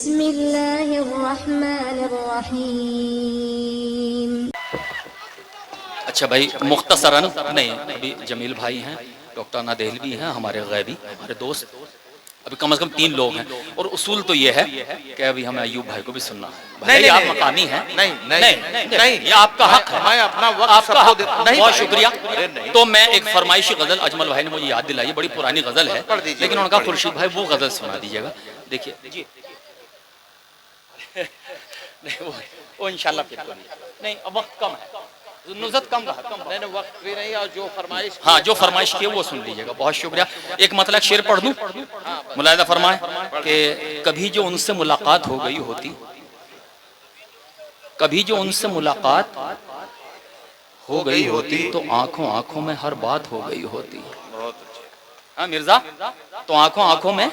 بسم اللہ الرحمن الرحیم۔ اچھا بھائی مختصراً نہیں، ابھی جمیل بھائی ہیں، ڈاکٹر نادیل بھی ہیں، ہمارے غیبی ہمارے دوست، ابھی کم از کم 3 لوگ ہیں، اور اصول تو یہ ہے کہ ابھی ہمیں ایوب بھائی کو بھی سننا ہے۔ بھائی آپ مقامی ہیں، نہیں یہ آپ کا حق ہے، میں اپنا وقت آپ کا حق ہے، بہت شکریہ۔ نہیں تو میں ایک فرمائشی غزل اجمل بھائی نے مجھے یاد دلائی، بڑی پرانی غزل ہے، لیکن ان کا خورشید بھائی وہ غزل سنا دیجیے گا۔ دیکھیے وہ انشاءاللہ پھر تو نہیں، اب وقت کم ہے، نزت کم رہا، نہیں وقت بھی نہیں، اور جو فرمائش ہاں جو فرمائش کی ہے وہ سن لیجیے گا۔ بہت شکریہ۔ ایک مطلب شعر پڑھ دوں، ملاحظہ فرمائیں کہ کبھی جو ان سے ملاقات ہو گئی ہوتی، کبھی جو ان سے ملاقات ہو گئی ہوتی تو آنکھوں آنکھوں میں ہر بات ہو گئی ہوتی۔ بہت اچھے، ہاں مرزا، تو آنکھوں آنکھوں میں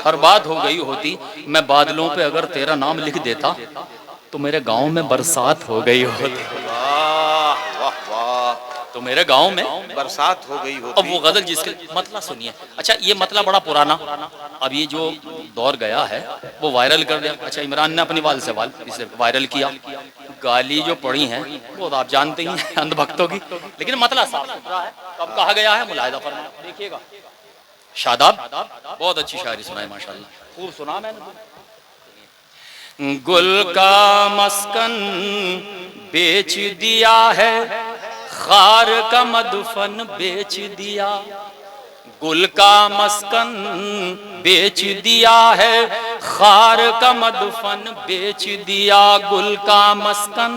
ہر بات ہو گئی ہوتی، میں بادلوں پہ اگر تیرا نام لکھ دیتا تو میرے گاؤں میں برسات ہو گئی ہوتی، واہ واہ واہ، تو میرے گاؤں میں برسات ہو گئی ہوتی۔ اب وہ غزل جس کے مطلع سنیے۔ اچھا یہ مطلع بڑا پرانا، اب یہ جو دور گیا ہے وہ وائرل کر دیا۔ اچھا عمران نے اپنی والد سے اسے وائرل کیا، گالی جو پڑی ہیں وہ آپ جانتے ہی ہیں اندھ بھکتوں کی، لیکن مطلع صاف ستھرا ہے۔ اب کہا گیا ہے، ملاحظہ فرمائیں، دیکھیے گا۔ شاداب بہت اچھی شاعری سنائی ماشاءاللہ، خوب سنا میں نے۔ گل کا مسکن بیچ دیا ہے، خار کا مدفن بیچ دیا، گل کا مسکن بیچ دیا ہے، خار کا مدفن بیچ دیا، گل کا مسکن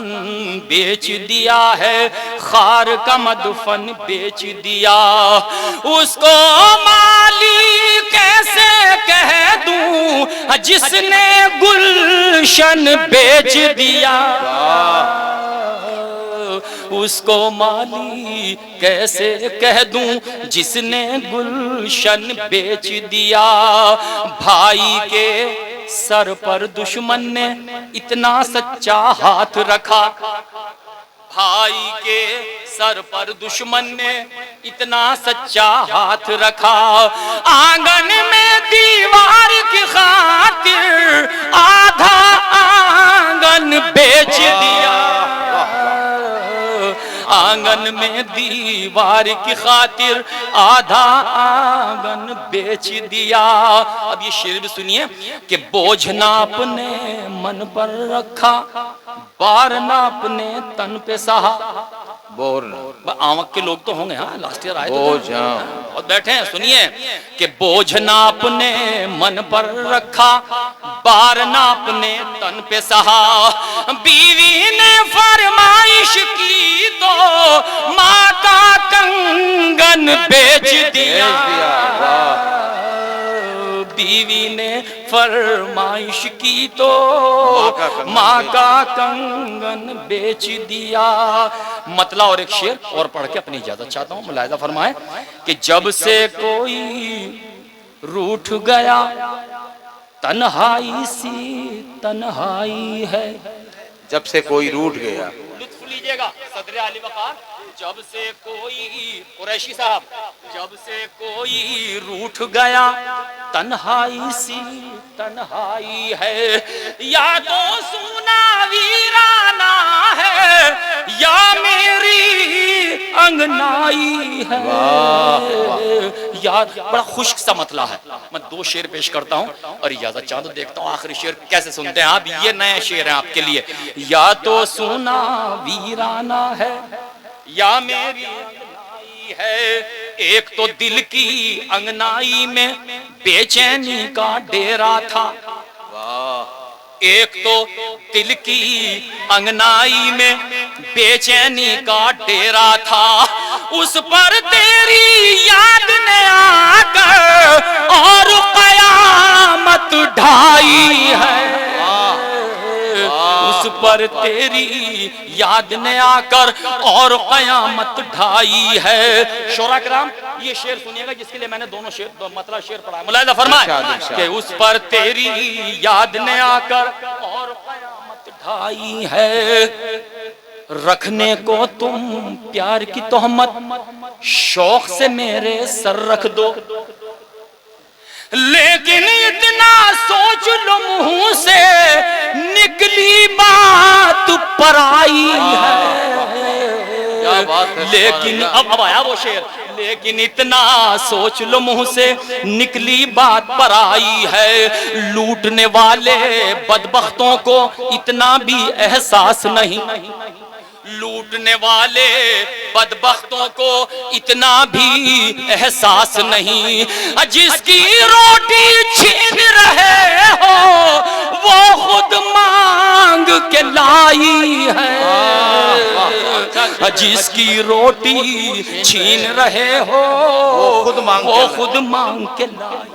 بیچ دیا ہے، خار کا مدفن بیچ دیا، اس کو مالی کیسے کہہ دوں جس نے گلشن بیچ دیا، اس کو مالی کیسے کہہ دوں جس نے گلشن بیچ دیا، بھائی کے سر پر دشمن نے اتنا سچا ہاتھ رکھا، بھائی کے سر پر دشمن نے اتنا سچا ہاتھ رکھا، آنگن میں دیوار کی خاطر آدھا آنگن بیچ دیا، آنگن میں دیوار کی خاطر آدھا آنگن بیچ دیا۔ اب یہ شعر بھی سنیے کہ بوجھ نہ اپنے من پر رکھا، بار نہ اپنے تن پہ سہا، آمک کے لوگ تو ہوں گے، ہاں لاسٹ ایئر آئے تو اور بیٹھے ہیں، سنیے کہ بوجھ نہ اپنے من پر رکھا، بار نہ اپنے تن پہ سہا، بیوی نے فرمائش کی تو ماں کا کنگن بیچ دیا، بیوی نے فرمائش کی تو ماں کا کنگن بیچ دیا۔ مطلع اور ایک شعر اور پڑھ کے اپنی اجازت چاہتا ہوں، ملاحظہ فرمائیں کہ جب سے کوئی روٹھ گیا تنہائی سی تنہائی ہے، جب سے کوئی روٹ گیا، لطف لیجئے گا صدر علی وقار، جب سے کوئی قریشی صاحب، جب سے کوئی روٹھ گیا تنہائی سی تنہائی ہے، یا تو سونا ویرانہ ہے یا میری انگنائی ہے، یاد بڑا خشک سا مطلع ہے۔ میں 2 شعر پیش کرتا ہوں اور اجازت چاہتا ہوں، دیکھتا ہوں آخری شعر کیسے سنتے ہیں آپ، یہ نئے شعر ہیں آپ کے لیے۔ یا تو سونا ویرانہ ہے یا میری انگنائی ہے، ایک تو دل کی انگنائی میں بے چینی کا ڈیرا تھا، ایک تو دل کی انگنائی میں بے چینی کا ڈیرا تھا، اس پر تیری یاد نے آ کر اور قیامت ڈھائی ہے، اس پر تیری یاد نے آ کر اور قیامت ڈھائی ہے۔ شعراء کرام یہ شعر سنیے گا جس کے لیے میں نے دونوں مطلع شعر پڑھا ہے، ملاحظہ فرمائیں کہ اس پر تیری یاد نے آ کر اور قیامت ڈھائی ہے، رکھنے کو تم پیار کی تہمت شوق سے میرے سر رکھ دو، لیکن اتنا سوچ لو منہ سے نکلی بات پرائی ہے، کیا بات ہے، لیکن اب آیا وہ شعر، لیکن اتنا سوچ لو منہ سے نکلی بات پرائی ہے، لوٹنے والے بدبختوں کو اتنا بھی احساس نہیں، لوٹنے والے بدبختوں کو اتنا بھی احساس نہیں، جس کی روٹی چھین رہے ہو وہ خود مانگ کے لائی ہے، جس کی روٹی چھین رہے ہو وہ خود مانگ کے لائی۔